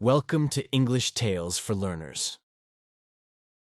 Welcome to English Tales for Learners,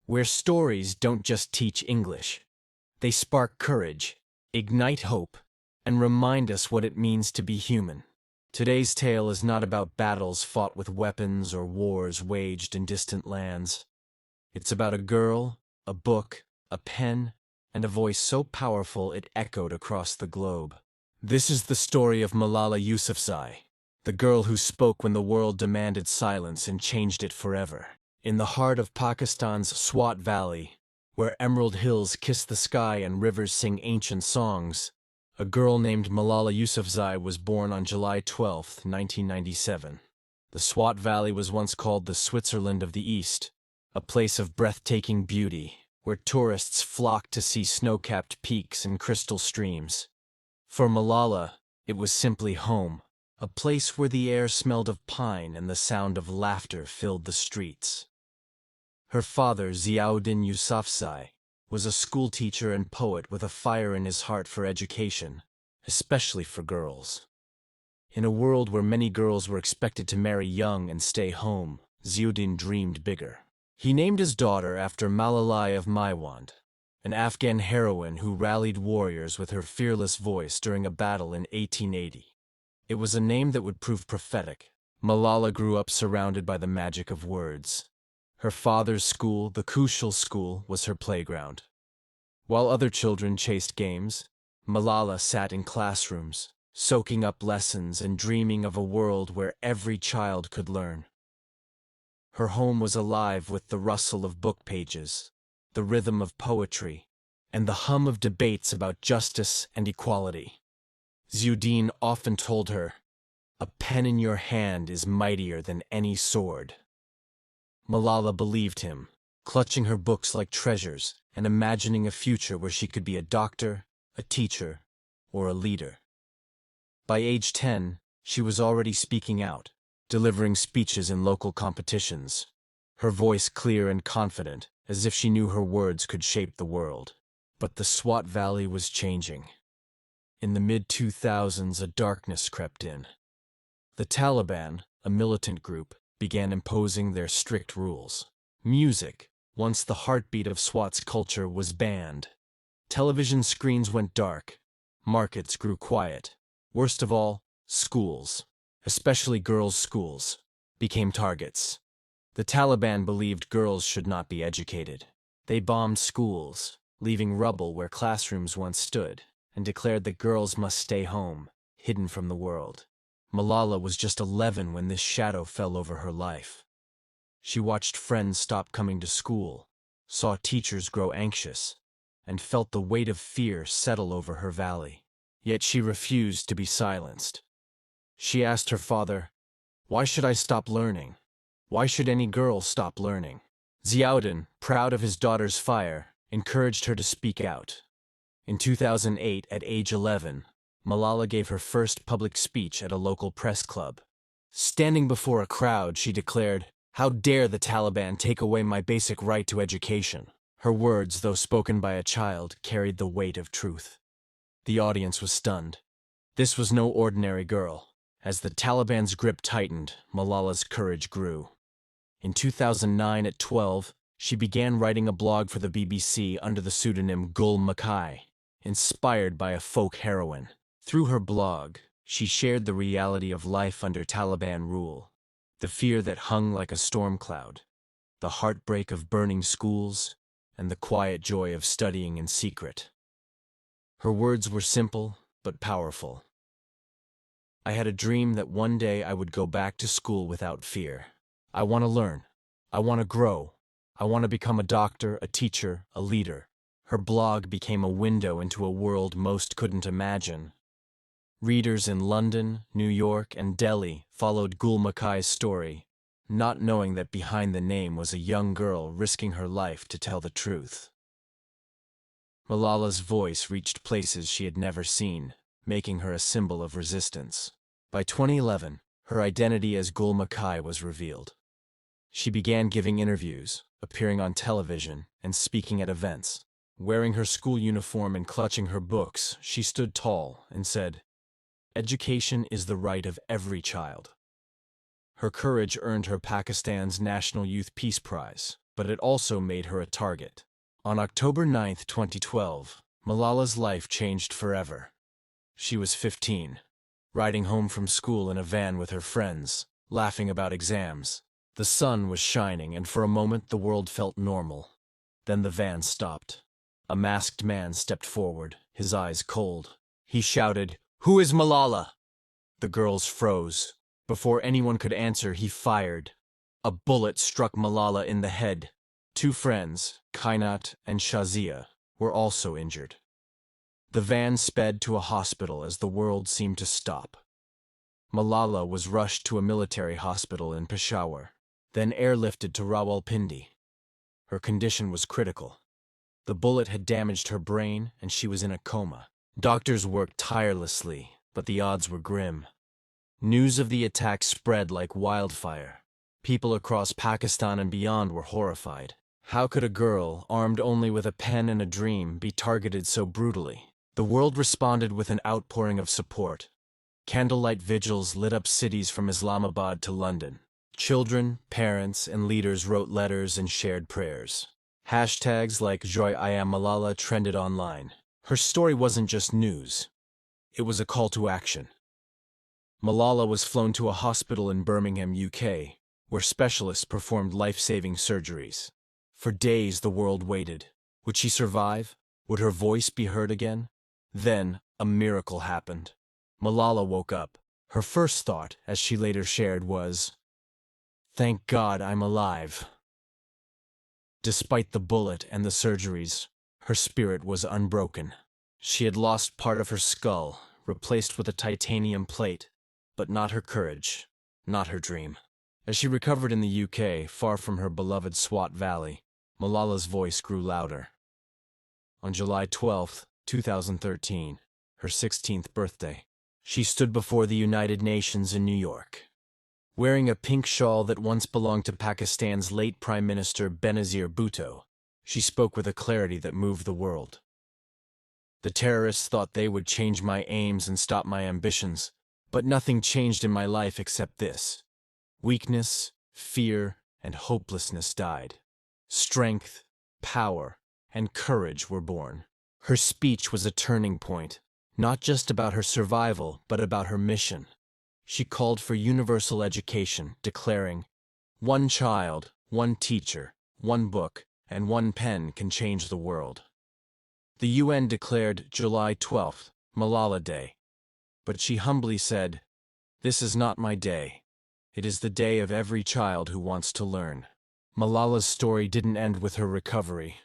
where stories don't just teach English. They spark courage, ignite hope, and remind us what it means to be human. Today's tale is not about battles fought with weapons or wars waged in distant lands. It's about a girl, a book, a pen, and a voice so powerful it echoed across the globe. This is the story of Malala Yousafzai, the girl who spoke when the world demanded silence and changed it forever. In the heart of Pakistan's Swat Valley, where emerald hills kiss the sky and rivers sing ancient songs, a girl named Malala Yousafzai was born on July 12, 1997. The Swat Valley was once called the Switzerland of the East, a place of breathtaking beauty, where tourists flocked to see snow-capped peaks and crystal streams. For Malala, it was simply home, a place where the air smelled of pine and the sound of laughter filled the streets. Her father, Yousafzai, was a schoolteacher and poet with a fire in his heart for education, especially for girls. In a world where many girls were expected to marry young and stay home, Ziauddin dreamed bigger. He named his daughter after Malala Yousafzai, an Afghan heroine who rallied warriors with her fearless voice during a battle in 1880. It was a name that would prove prophetic. Malala grew up surrounded by the magic of words. Her father's school, the Kushal school, was her playground. While other children chased games, Malala sat in classrooms, soaking up lessons and dreaming of a world where every child could learn. Her home was alive with the rustle of book pages, the rhythm of poetry, and the hum of debates about justice and equality. Ziauddin often told her, "A pen in your hand is mightier than any sword." Malala believed him, clutching her books like treasures and imagining a future where she could be a doctor, a teacher, or a leader. By age 10, she was already speaking out, delivering speeches in local competitions, her voice clear and confident, as if she knew her words could shape the world. But the Swat Valley was changing. In the mid-2000s, a darkness crept in. The Taliban, a militant group, began imposing their strict rules. Music, once the heartbeat of Swat's culture, was banned. Television screens went dark. Markets grew quiet. Worst of all, schools, especially girls' schools, became targets. The Taliban believed girls should not be educated. They bombed schools, leaving rubble where classrooms once stood, and declared that girls must stay home, hidden from the world. Malala was just 11 when this shadow fell over her life. She watched friends stop coming to school, saw teachers grow anxious, and felt the weight of fear settle over her valley. Yet she refused to be silenced. She asked her father, "Why should I stop learning? Why should any girl stop learning?" Ziauddin, proud of his daughter's fire, encouraged her to speak out. In 2008, at age 11, Malala gave her first public speech at a local press club. Standing before a crowd, she declared, "How dare the Taliban take away my basic right to education?" Her words, though spoken by a child, carried the weight of truth. The audience was stunned. This was no ordinary girl. As the Taliban's grip tightened, Malala's courage grew. In 2009, at 12, she began writing a blog for the BBC under the pseudonym Gul Makai, inspired by a folk heroine. Through her blog, she shared the reality of life under Taliban rule, the fear that hung like a storm cloud, the heartbreak of burning schools, and the quiet joy of studying in secret. Her words were simple but powerful. "I had a dream that one day I would go back to school without fear. I want to learn. I want to grow. I want to become a doctor, a teacher, a leader." Her blog became a window into a world most couldn't imagine. Readers in London, New York, and Delhi followed Gul Makai's story, not knowing that behind the name was a young girl risking her life to tell the truth. Malala's voice reached places she had never seen, making her a symbol of resistance. By 2011, her identity as Gul Makai was revealed. She began giving interviews, appearing on television, and speaking at events. Wearing her school uniform and clutching her books, she stood tall and said, "Education is the right of every child." Her courage earned her Pakistan's National Youth Peace Prize, but it also made her a target. On October 9, 2012, Malala's life changed forever. She was 15, riding home from school in a van with her friends, laughing about exams. The sun was shining, and for a moment the world felt normal. Then the van stopped. A masked man stepped forward, his eyes cold. He shouted, "Who is Malala?" The girls froze. Before anyone could answer, he fired. A bullet struck Malala in the head. Two friends, Kainat and Shazia, were also injured. The van sped to a hospital as the world seemed to stop. Malala was rushed to a military hospital in Peshawar, then airlifted to Rawalpindi. Her condition was critical. The bullet had damaged her brain, and she was in a coma. Doctors worked tirelessly, but the odds were grim. News of the attack spread like wildfire. People across Pakistan and beyond were horrified. How could a girl, armed only with a pen and a dream, be targeted so brutally? The world responded with an outpouring of support. Candlelight vigils lit up cities from Islamabad to London. Children, parents, and leaders wrote letters and shared prayers. Hashtags like Joy I Am Malala trended online. Her story wasn't just news. It was a call to action. Malala was flown to a hospital in Birmingham, UK, where specialists performed life-saving surgeries. For days the world waited. Would she survive? Would her voice be heard again? Then, a miracle happened. Malala woke up. Her first thought, as she later shared, was, "Thank God I'm alive." Despite the bullet and the surgeries, her spirit was unbroken. She had lost part of her skull, replaced with a titanium plate, but not her courage, not her dream. As she recovered in the UK, far from her beloved Swat Valley, Malala's voice grew louder. On July 12, 2013, her 16th birthday, she stood before the United Nations in New York. Wearing a pink shawl that once belonged to Pakistan's late Prime Minister Benazir Bhutto, she spoke with a clarity that moved the world. "The terrorists thought they would change my aims and stop my ambitions, but nothing changed in my life except this. Weakness, fear, and hopelessness died. Strength, power, and courage were born." Her speech was a turning point, not just about her survival, but about her mission. She called for universal education, declaring, "One child, one teacher, one book, and one pen can change the world." The UN declared July 12th Malala Day, but she humbly said, "This is not my day. It is the day of every child who wants to learn." Malala's story didn't end with her recovery.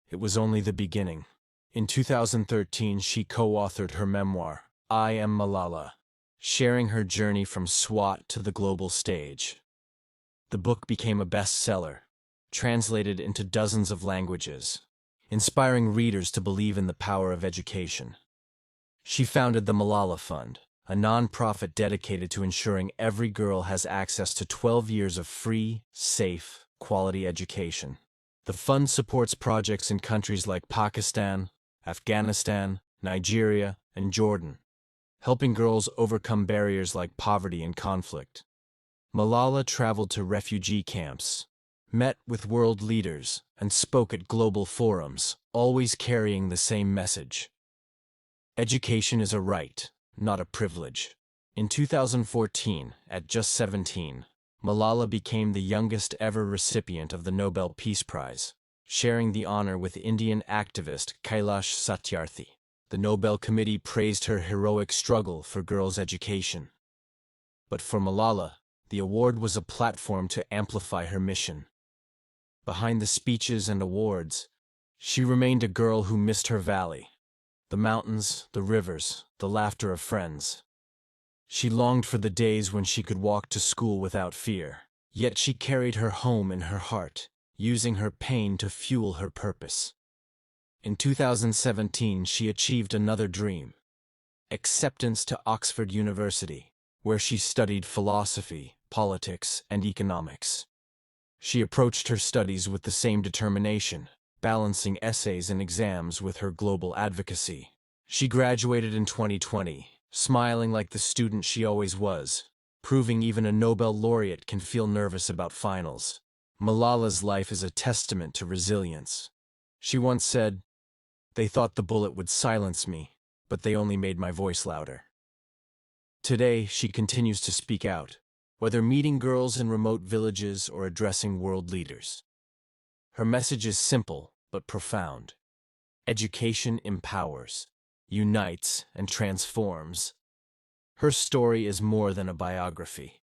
It was only the beginning. In 2013, she co-authored her memoir, I Am Malala, sharing her journey from Swat to the global stage. The book became a bestseller, translated into dozens of languages, inspiring readers to believe in the power of education. She founded the Malala Fund, a non-profit dedicated to ensuring every girl has access to 12 years of free, safe, quality education. The fund supports projects in countries like Pakistan, Afghanistan, Nigeria, and Jordan, helping girls overcome barriers like poverty and conflict. Malala traveled to refugee camps, met with world leaders, and spoke at global forums, always carrying the same message. Education is a right, not a privilege. In 2014, at just 17, Malala became the youngest ever recipient of the Nobel Peace Prize, sharing the honor with Indian activist Kailash Satyarthi. The Nobel Committee praised her heroic struggle for girls' education. But for Malala, the award was a platform to amplify her mission. Behind the speeches and awards, she remained a girl who missed her valley, the mountains, the rivers, the laughter of friends. She longed for the days when she could walk to school without fear, yet she carried her home in her heart, using her pain to fuel her purpose. In 2017, she achieved another dream: acceptance to Oxford University, where she studied philosophy, politics, and economics. She approached her studies with the same determination, balancing essays and exams with her global advocacy. She graduated in 2020, smiling like the student she always was, proving even a Nobel laureate can feel nervous about finals. Malala's life is a testament to resilience. She once said, "They thought the bullet would silence me, but they only made my voice louder." Today, she continues to speak out, whether meeting girls in remote villages or addressing world leaders. Her message is simple but profound. Education empowers, unites, and transforms. Her story is more than a biography.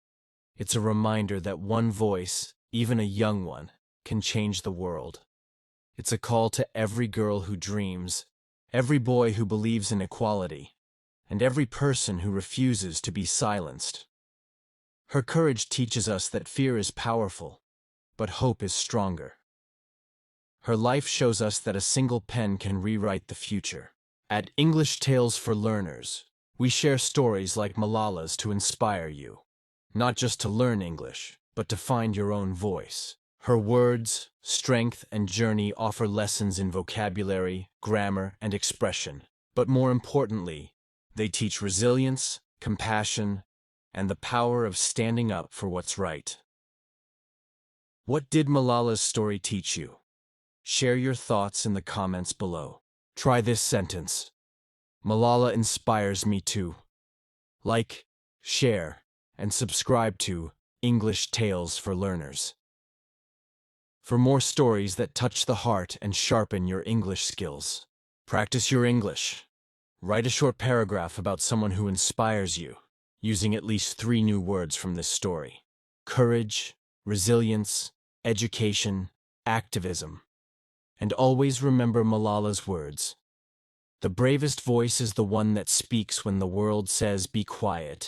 It's a reminder that one voice, even a young one, can change the world. It's a call to every girl who dreams, every boy who believes in equality, and every person who refuses to be silenced. Her courage teaches us that fear is powerful, but hope is stronger. Her life shows us that a single pen can rewrite the future. At English Tales for Learners, we share stories like Malala's to inspire you, not just to learn English, but to find your own voice. Her words, strength, and journey offer lessons in vocabulary, grammar, and expression. But more importantly, they teach resilience, compassion, and the power of standing up for what's right. What did Malala's story teach you? Share your thoughts in the comments below. Try this sentence. Malala inspires me to. Like, share, and subscribe to English Tales for Learners. For more stories that touch the heart and sharpen your English skills. Practice your English. Write a short paragraph about someone who inspires you, using at least 3 new words from this story. Courage, resilience, education, activism. And always remember Malala's words. The bravest voice is the one that speaks when the world says be quiet.